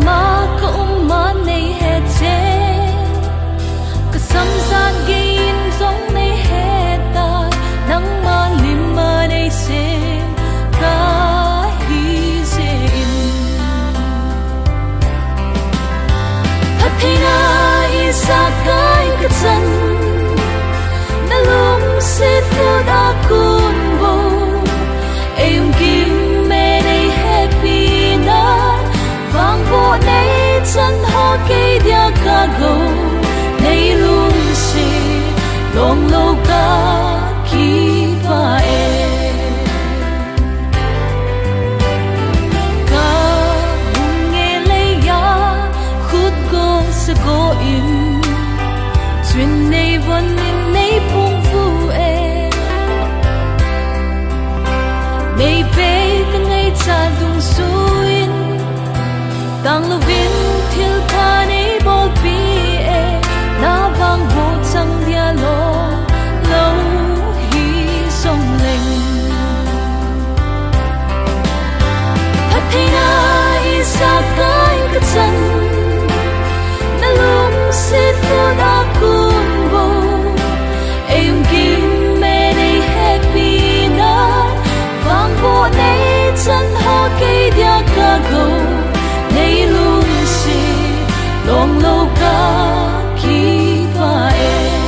ma ko ma nei he che ka sam san gin song nei he ta nang ma lim ma nei se ka hi se in pathina isa kai ka chan na lum se fu da kun bo em kim me nei happy na vang bo nei chan ho ke dia ka go nei lum se long lo ka ki pa e ka hung nge le ya khut go se go in chuyên nei von in nei pung fu e nei pe ta ngai cha dung suin tang lo vin thil pa nei bol pi e na vang bo chang dia lo lo hi song leng pathina isa kai ka chan na lum se fu da kun bo em kim me nei happy na vang bo nei chan ho ke dia ka go nei lum se long lo ka ki pa e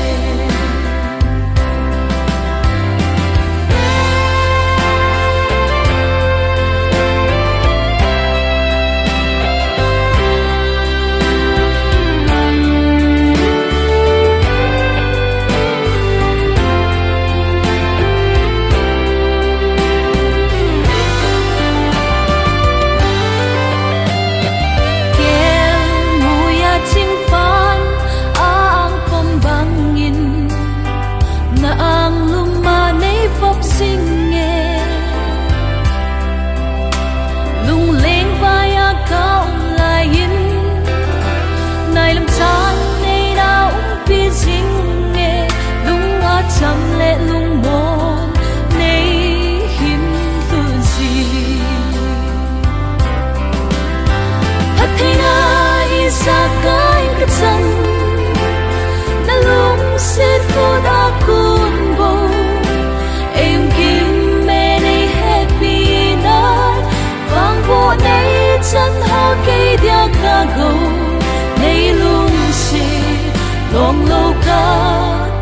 long lo ka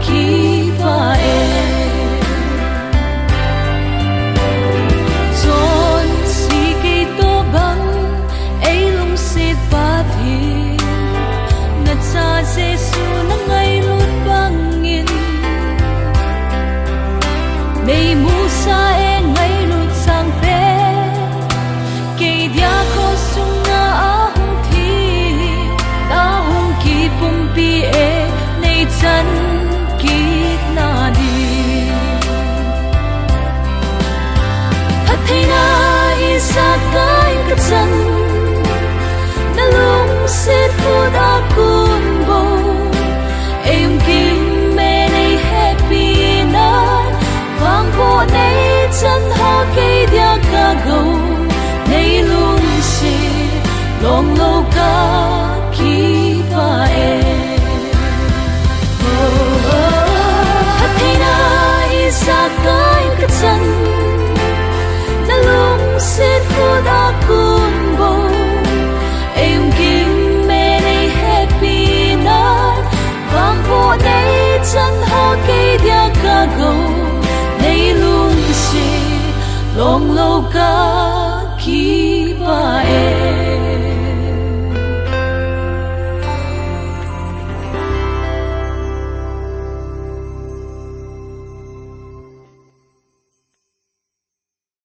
ki pa e chon si ke to bang ei lum se pa thi na cha se su na ngai lut bang in nei mu sa e ngai lut sang pe ke dia ko sung na a hung thi da hung ki pum pi e chân kít na đi pathina isa kai ka chan na lum se fu da kun bo em kim me nei happy na vang bo nei chan ho ke dia ka go nei lum se long lo ka ki pa e sa kai ka chan na lum se fu da kun bo em kim me nei happy na vang bo nei chan ho ke dia ka go nei lum se long lo ka ki pa e